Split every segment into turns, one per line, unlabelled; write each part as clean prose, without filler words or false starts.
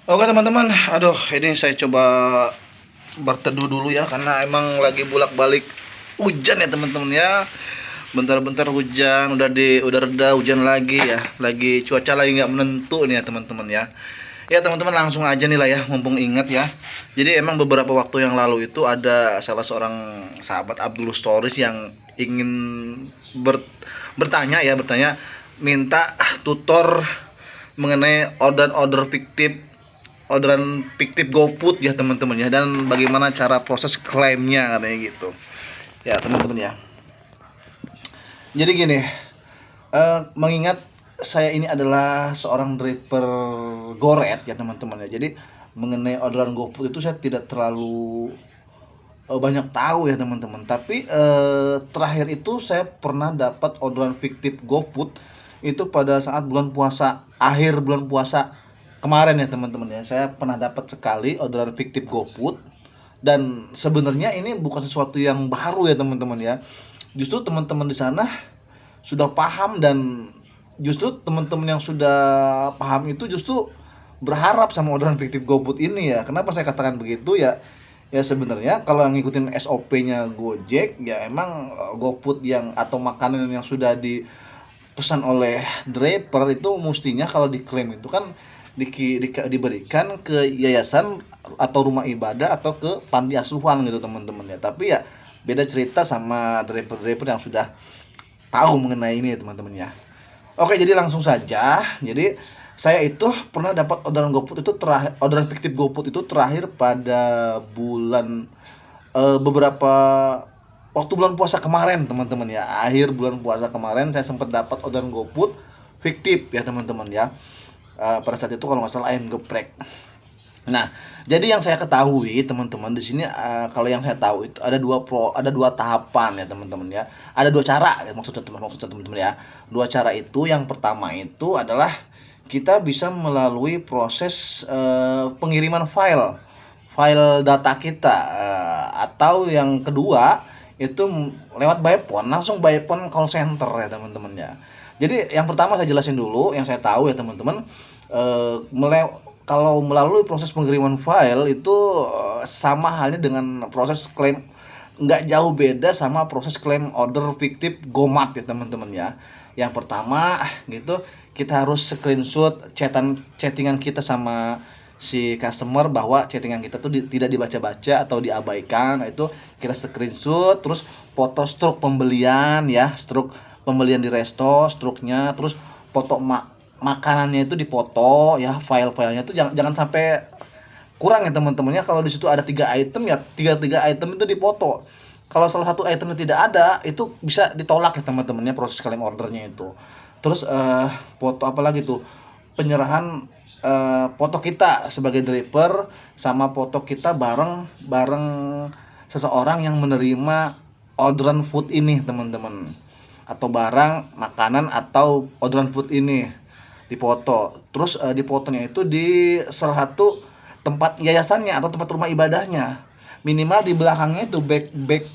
Oke teman-teman, aduh ini saya coba berteduh dulu ya karena emang lagi bolak-balik hujan ya teman-teman ya. Bentar-bentar hujan, udah reda hujan lagi ya. Lagi cuaca lagi nggak menentu nih ya teman-teman ya. Ya teman-teman langsung aja nih lah ya, mumpung ingat ya. Jadi emang beberapa waktu yang lalu itu ada salah seorang sahabat Abdul Stories yang ingin bertanya minta tutor mengenai order-order fiktif, orderan fiktif GoFood ya teman-teman ya, dan bagaimana cara proses klaimnya katanya gitu ya teman-teman ya. Jadi gini, mengingat saya ini adalah seorang driver Goret ya teman-teman ya, jadi mengenai orderan GoFood itu saya tidak terlalu banyak tahu ya teman-teman. Tapi terakhir itu saya pernah dapat orderan fiktif GoFood itu pada saat bulan puasa, akhir bulan puasa kemarin ya teman-teman ya. Saya pernah dapat sekali orderan fiktif GoFood, dan sebenarnya ini bukan sesuatu yang baru ya teman-teman ya. Justru teman-teman di sana sudah paham, dan justru teman-teman yang sudah paham itu justru berharap sama orderan fiktif GoFood ini ya. Kenapa saya katakan begitu ya? Ya sebenarnya kalau ngikutin SOP-nya Gojek ya emang GoFood yang atau makanan yang sudah dipesan oleh driver itu mestinya kalau diklaim itu kan diberikan ke yayasan atau rumah ibadah atau ke panti asuhan gitu teman-teman ya. Tapi ya beda cerita sama driver-driver yang sudah tahu mengenai ini ya teman-teman ya. Oke, jadi langsung saja. Jadi saya itu pernah dapat orderan GoFood itu terakhir, orderan fiktif GoFood itu terakhir pada bulan beberapa waktu bulan puasa kemarin teman-teman ya. Akhir bulan puasa kemarin saya sempat dapat orderan GoFood fiktif ya teman-teman ya. Pada saat itu kalau nggak salah ayam geprek. Nah, jadi yang saya ketahui teman-teman di sini, kalau yang saya tahu itu ada dua tahapan ya teman-teman ya. Ada dua cara ya, maksudnya teman-teman ya. Dua cara itu, yang pertama itu adalah kita bisa melalui proses pengiriman file file data kita, atau yang kedua itu lewat by phone, langsung by phone call center ya teman-teman ya. Jadi yang pertama saya jelasin dulu yang saya tahu ya teman-teman. eh, Kalau melalui proses pengiriman file itu sama halnya dengan proses klaim, nggak jauh beda sama proses klaim order fiktif GoMart ya teman-teman ya. Yang pertama gitu, kita harus screenshot chattingan kita sama si customer bahwa chattingan kita tuh tidak dibaca-baca atau diabaikan. Nah, itu kita screenshot, terus foto struk pembelian ya, struk pembelian di resto, struknya, terus foto makanannya itu dipoto ya, file-filenya itu jangan jangan sampai kurang ya teman-temannya. Kalau di situ ada 3 item ya, tiga item itu dipoto. Kalau salah satu itemnya tidak ada, itu bisa ditolak ya teman-temannya proses claim ordernya itu. Terus foto apa lagi tuh, penyerahan foto kita sebagai driver sama foto kita bareng bareng seseorang yang menerima orderan food ini teman-teman, atau barang makanan atau orderan food ini dipoto. Terus dipotonya itu di salah satu tempat yayasannya atau tempat rumah ibadahnya. Minimal di belakangnya itu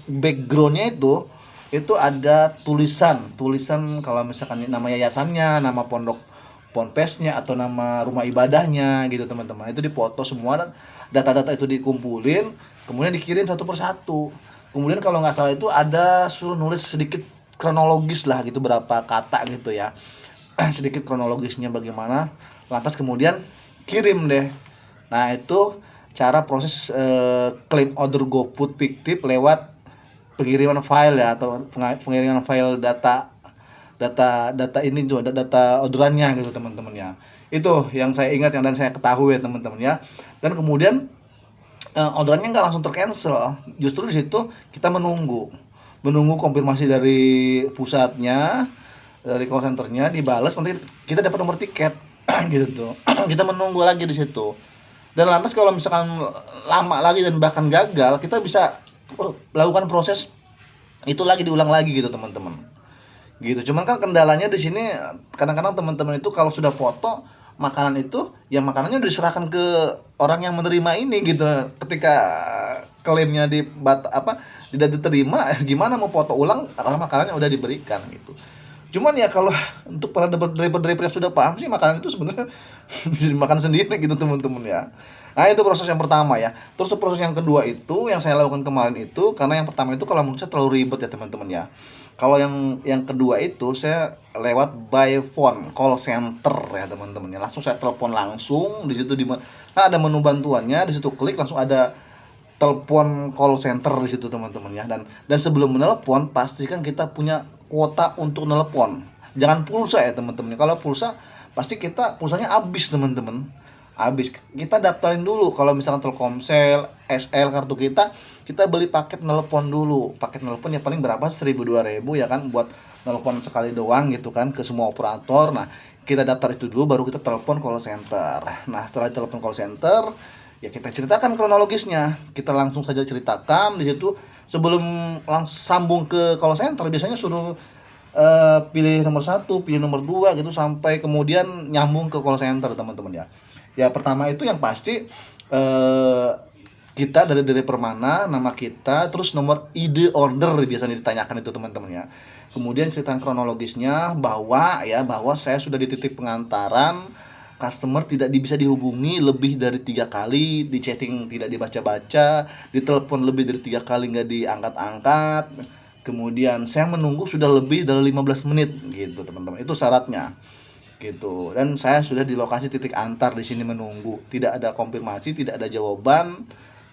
backgroundnya itu ada tulisan tulisan kalau misalkan nama yayasannya, nama pondok ponpesnya, atau nama rumah ibadahnya gitu teman-teman. Itu dipoto semua, dan data-data itu dikumpulin kemudian dikirim satu persatu. Kemudian kalau nggak salah itu ada suruh nulis sedikit kronologis lah gitu, berapa kata gitu ya. Sedikit kronologisnya bagaimana, lantas kemudian kirim deh. Nah itu cara proses claim order GoFood fiktif lewat pengiriman file ya, atau pengiriman file data data data ini tuh, data orderannya gitu teman-teman ya. Itu yang saya ingat, yang dan saya ketahui ya teman-teman ya. Dan kemudian orderannya nggak langsung tercancel, justru di situ kita menunggu konfirmasi dari pusatnya, dari call centernya, dibalas, nanti kita dapat nomor tiket gitu tuh. Kita menunggu lagi di situ, dan lantas kalau misalkan lama lagi dan bahkan gagal, kita bisa lakukan proses itu lagi, diulang lagi gitu teman-teman gitu. Cuman kan kendalanya di sini, kadang-kadang teman-teman itu kalau sudah foto makanan itu, ya makanannya udah diserahkan ke orang yang menerima ini gitu. Ketika klaimnya tidak diterima, gimana mau foto ulang karena makanannya udah diberikan gitu. Cuman ya kalau untuk para driver yang sudah paham sih, makanan itu sebenarnya bisa dimakan sendiri gitu teman-teman ya. Nah itu proses yang pertama ya. Terus proses yang kedua itu yang saya lakukan kemarin itu, karena yang pertama itu kalau menurut saya terlalu ribet ya teman-teman ya. Kalau yang kedua itu saya lewat by phone call center ya teman-teman ya. Langsung saya telepon langsung di situ ada menu bantuannya, di situ klik langsung ada telepon call center di situ teman-teman ya. Dan sebelum menelpon pastikan kita punya kuota untuk nelpon, jangan pulsa ya teman-teman. Kalau pulsa pasti pulsanya habis teman-teman, habis. Kita daftarin dulu kalau misalkan Telkomsel, SL kartu kita beli paket nelpon dulu. Paket nelpon ya paling berapa, 1.000 2.000 ya kan, buat nelpon sekali doang gitu kan ke semua operator. Nah kita daftar itu dulu baru kita telepon call center. Nah setelah telepon call center ya kita ceritakan kronologisnya, kita langsung saja ceritakan di situ. Sebelum langsung sambung ke call center biasanya suruh pilih nomor satu, pilih nomor 2 gitu sampai kemudian nyambung ke call center teman-teman ya. Ya pertama itu yang pasti kita dari permana, nama kita, terus nomor ID order biasanya ditanyakan itu teman-teman ya. Kemudian cerita kronologisnya bahwa saya sudah di titik pengantaran, customer tidak bisa dihubungi lebih dari 3 kali, di chatting tidak dibaca-baca, ditelepon lebih dari 3 kali nggak diangkat-angkat, kemudian saya menunggu sudah lebih dari 15 menit gitu teman-teman. Itu syaratnya gitu. Dan saya sudah di lokasi titik antar di sini menunggu, tidak ada konfirmasi, tidak ada jawaban,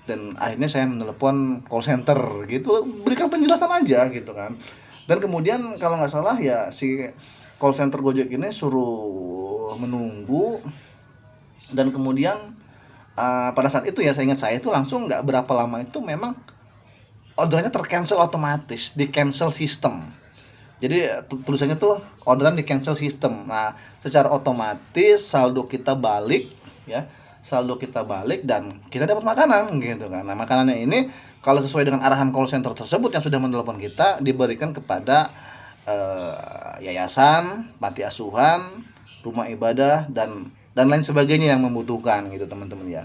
dan akhirnya saya menelepon call center gitu, berikan penjelasan aja gitu kan. Dan kemudian kalau nggak salah ya si call center Gojek ini suruh menunggu, dan kemudian pada saat itu ya saya ingat, saya itu langsung nggak berapa lama itu memang orderannya tercancel otomatis, di cancel sistem. Jadi tulisannya tuh orderan di cancel sistem. Nah secara otomatis saldo kita balik ya, saldo kita balik dan kita dapat makanan gitu kan. Nah makanannya ini kalau sesuai dengan arahan call center tersebut yang sudah menelepon kita, diberikan kepada yayasan, panti asuhan, rumah ibadah, dan lain sebagainya yang membutuhkan gitu teman-teman ya.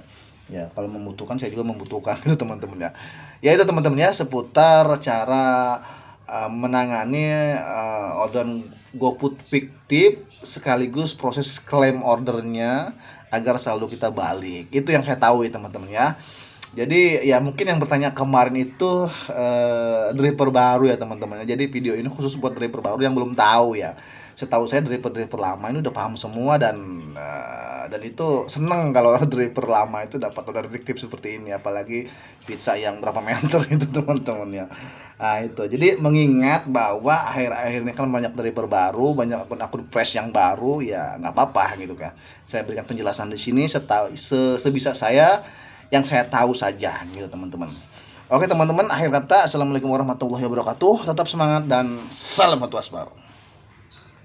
Ya kalau membutuhkan, saya juga membutuhkan gitu teman-teman ya. Ya itu teman-teman ya, seputar cara menangani orderan GoFood fiktif sekaligus proses klaim ordernya agar saldo kita balik. Itu yang saya tahu ya teman-teman ya. Jadi ya mungkin yang bertanya kemarin itu driver baru ya teman-teman. Jadi video ini khusus buat driver baru yang belum tahu ya. Setahu saya driver lama ini udah paham semua, dan itu seneng kalau driver lama itu dapat order fiktif seperti ini, apalagi pizza yang berapa meter itu teman-teman ya. Nah itu jadi mengingat bahwa akhir-akhir ini kan banyak driver baru, banyak akun fresh yang baru, ya nggak apa-apa gitu kan. Saya berikan penjelasan di sini sebisa saya, yang saya tahu saja gitu teman-teman. Oke teman-teman, akhir kata assalamualaikum warahmatullahi wabarakatuh. Tetap semangat dan salam satu asbar.